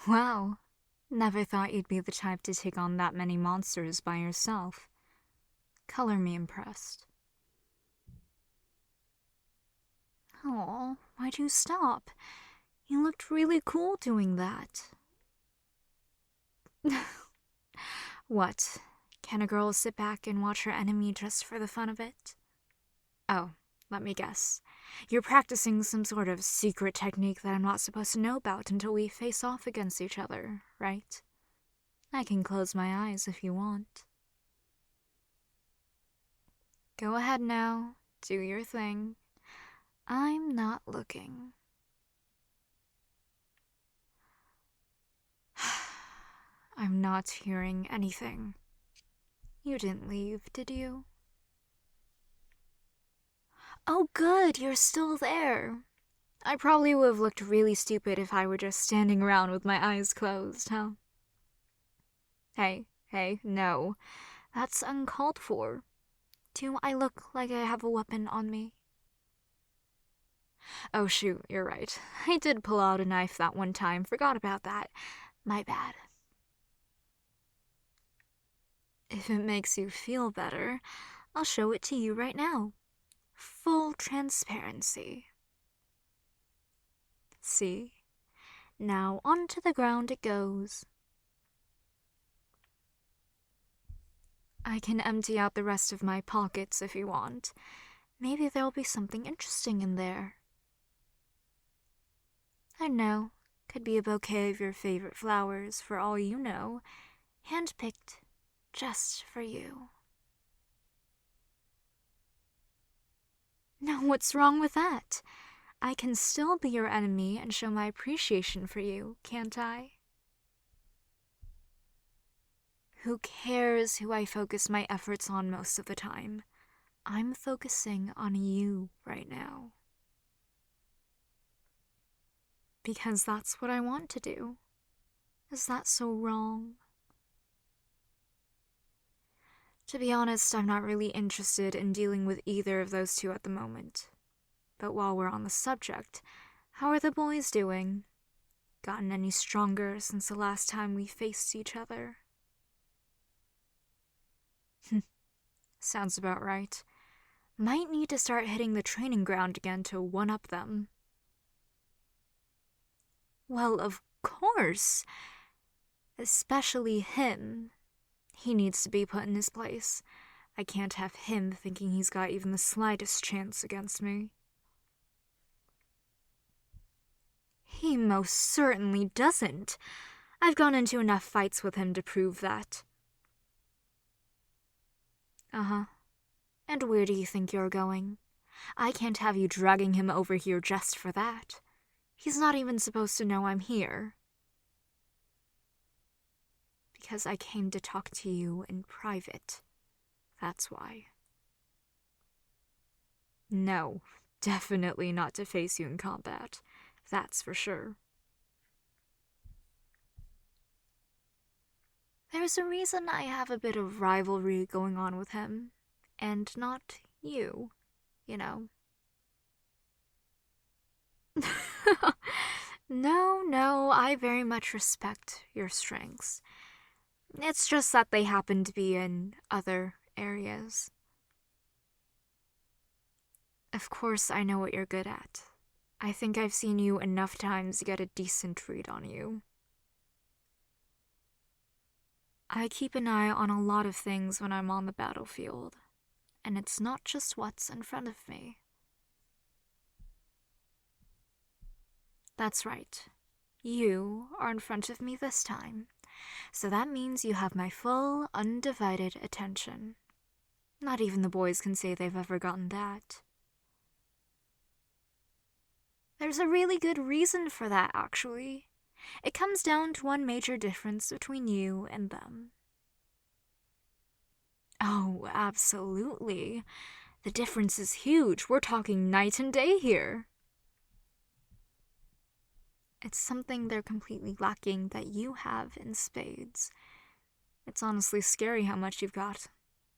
Wow, never thought you'd be the type to take on that many monsters by yourself. Color me impressed. Oh, why'd you stop? You looked really cool doing that. What? Can a girl sit back and watch her enemy just for the fun of it? Oh, let me guess. You're practicing some sort of secret technique that I'm not supposed to know about until we face off against each other, right? I can close my eyes if you want. Go ahead now, do your thing. I'm not looking. I'm not hearing anything. You didn't leave, did you? Oh good, you're still there. I probably would have looked really stupid if I were just standing around with my eyes closed, huh? Hey, no. That's uncalled for. Do I look like I have a weapon on me? Oh shoot, you're right. I did pull out a knife that one time, forgot about that. My bad. If it makes you feel better, I'll show it to you right now. Full transparency. See? Now onto the ground it goes. I can empty out the rest of my pockets if you want. Maybe there'll be something interesting in there. I know, could be a bouquet of your favorite flowers for all you know, handpicked just for you. Now what's wrong with that? I can still be your enemy and show my appreciation for you, can't I? Who cares who I focus my efforts on most of the time? I'm focusing on you right now. Because that's what I want to do. Is that so wrong? To be honest, I'm not really interested in dealing with either of those two at the moment. But while we're on the subject, how are the boys doing? Gotten any stronger since the last time we faced each other? Sounds about right. Might need to start hitting the training ground again to one-up them. Well, of course. Especially him. He needs to be put in his place. I can't have him thinking he's got even the slightest chance against me. He most certainly doesn't. I've gone into enough fights with him to prove that. Uh-huh. And where do you think you're going? I can't have you dragging him over here just for that. He's not even supposed to know I'm here. Because I came to talk to you in private. That's why. No, definitely not to face you in combat. That's for sure. There's a reason I have a bit of rivalry going on with him, and not you, you know. No, I very much respect your strengths. It's just that they happen to be in other areas. Of course, I know what you're good at. I think I've seen you enough times to get a decent read on you. I keep an eye on a lot of things when I'm on the battlefield, and it's not just what's in front of me. That's right. You are in front of me this time, so that means you have my full, undivided attention. Not even the boys can say they've ever gotten that. There's a really good reason for that, actually. It comes down to one major difference between you and them. Oh, absolutely. The difference is huge. We're talking night and day here. It's something they're completely lacking that you have in spades. It's honestly scary how much you've got.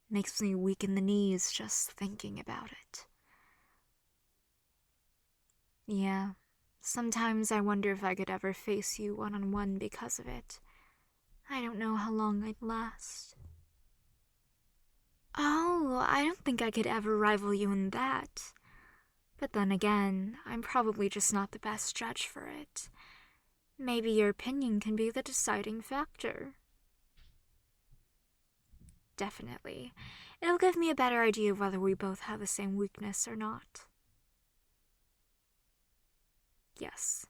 Makes me weak in the knees just thinking about it. Yeah, Sometimes I wonder if I could ever face you one-on-one because of it. I don't know how long I'd last. Oh, I don't think I could ever rival you in that. But then again, I'm probably just not the best judge for it. Maybe your opinion can be the deciding factor. Definitely. It'll give me a better idea of whether we both have the same weakness or not. Yes,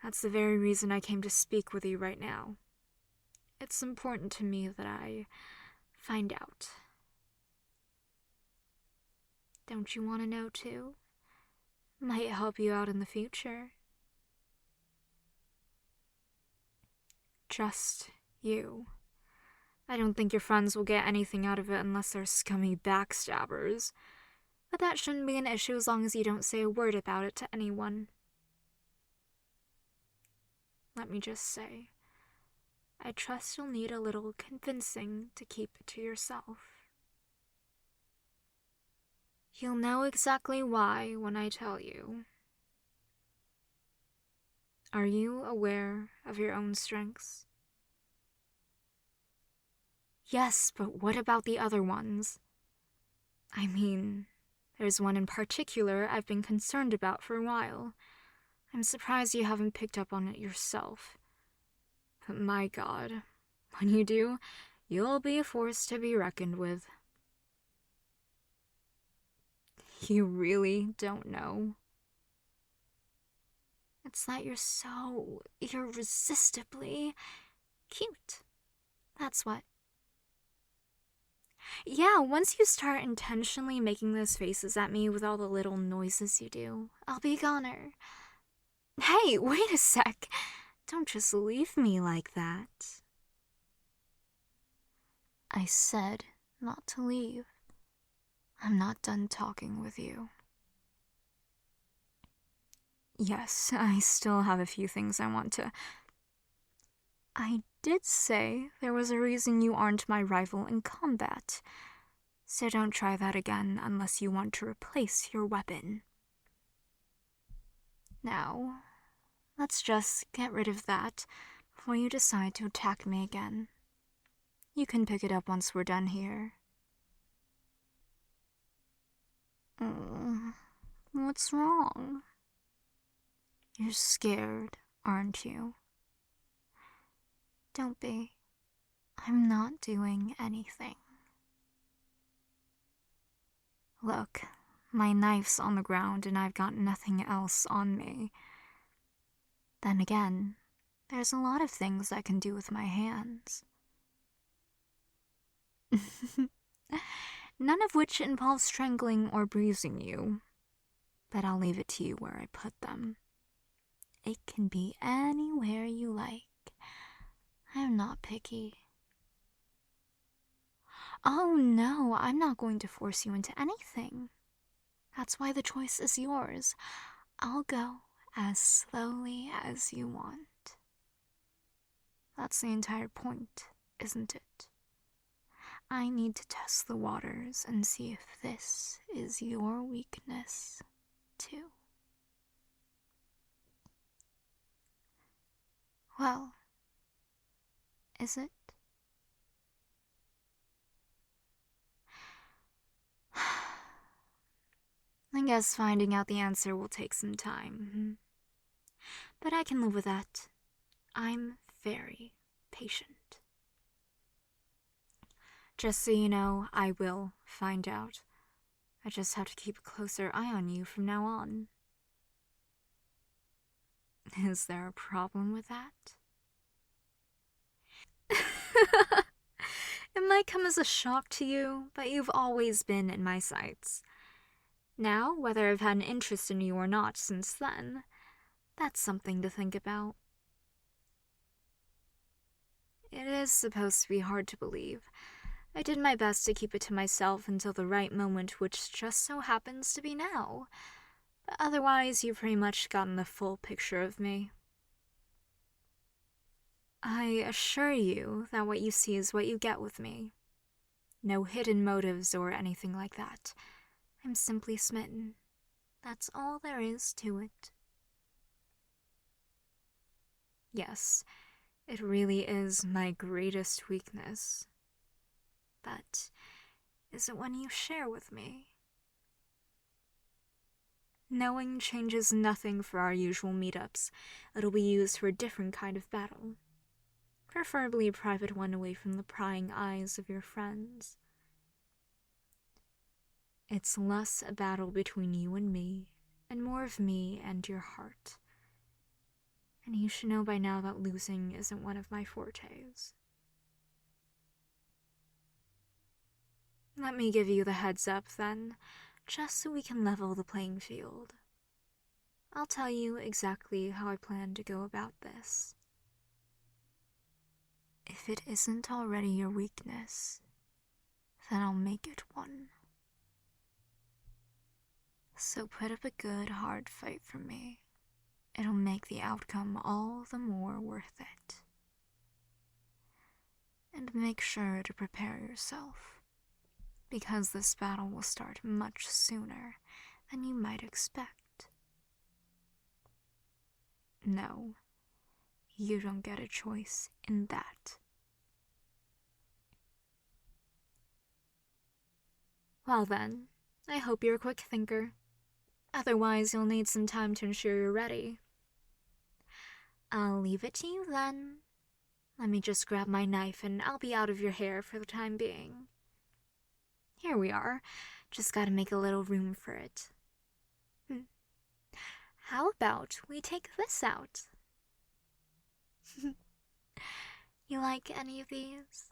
that's the very reason I came to speak with you right now. It's important to me that I find out. Don't you want to know too? Might help you out in the future. Just you. I don't think your friends will get anything out of it unless they're scummy backstabbers. But that shouldn't be an issue as long as you don't say a word about it to anyone. Let me just say, I trust you'll need a little convincing to keep it to yourself. You'll know exactly why when I tell you. Are you aware of your own strengths? Yes, but what about the other ones? I mean, there's one in particular I've been concerned about for a while. I'm surprised you haven't picked up on it yourself. But my God, when you do, you'll be a force to be reckoned with. You really don't know? It's that you're so irresistibly cute. That's what. Yeah, once you start intentionally making those faces at me with all the little noises you do, I'll be a goner. Hey, wait a sec. Don't just leave me like that. I said not to leave. I'm not done talking with you. Yes, I still have a few things I want to... I did say there was a reason you aren't my rival in combat, so don't try that again unless you want to replace your weapon. Now, let's just get rid of that before you decide to attack me again. You can pick it up once we're done here. What's wrong? You're scared, aren't you? Don't be. I'm not doing anything. Look, my knife's on the ground and I've got nothing else on me. Then again, there's a lot of things I can do with my hands. None of which involves strangling or bruising you. But I'll leave it to you where I put them. It can be anywhere you like. I'm not picky. Oh no, I'm not going to force you into anything. That's why the choice is yours. I'll go as slowly as you want. That's the entire point, isn't it? I need to test the waters and see if this is your weakness, too. Well, is it? I guess finding out the answer will take some time. But I can live with that. I'm very patient. Just so you know, I will find out. I just have to keep a closer eye on you from now on. Is there a problem with that? It might come as a shock to you, but you've always been in my sights. Now, whether I've had an interest in you or not since then, that's something to think about. It is supposed to be hard to believe. I did my best to keep it to myself until the right moment, which just so happens to be now. But otherwise, you've pretty much gotten the full picture of me. I assure you that what you see is what you get with me. No hidden motives or anything like that. I'm simply smitten. That's all there is to it. Yes, it really is my greatest weakness. But is it one you share with me? Knowing changes nothing for our usual meetups. It'll be used for a different kind of battle. Preferably a private one away from the prying eyes of your friends. It's less a battle between you and me, and more of me and your heart. And you should know by now that losing isn't one of my fortes. Let me give you the heads up then, just so we can level the playing field. I'll tell you exactly how I plan to go about this. If it isn't already your weakness, then I'll make it one. So put up a good, hard fight for me. It'll make the outcome all the more worth it. And make sure to prepare yourself, because this battle will start much sooner than you might expect. No, you don't get a choice in that. Well then, I hope you're a quick thinker. Otherwise, you'll need some time to ensure you're ready. I'll leave it to you then. Let me just grab my knife and I'll be out of your hair for the time being. Here we are. Just gotta make a little room for it. How about we take this out? You like any of these?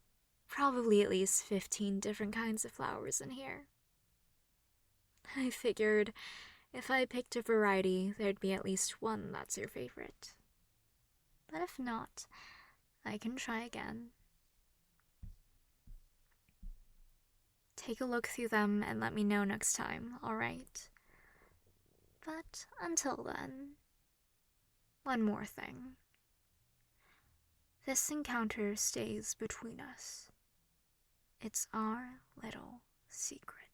Probably at least 15 different kinds of flowers in here. I figured if I picked a variety, there'd be at least one that's your favorite. But if not, I can try again. Take a look through them and let me know next time, alright? But until then, one more thing. This encounter stays between us. It's our little secret.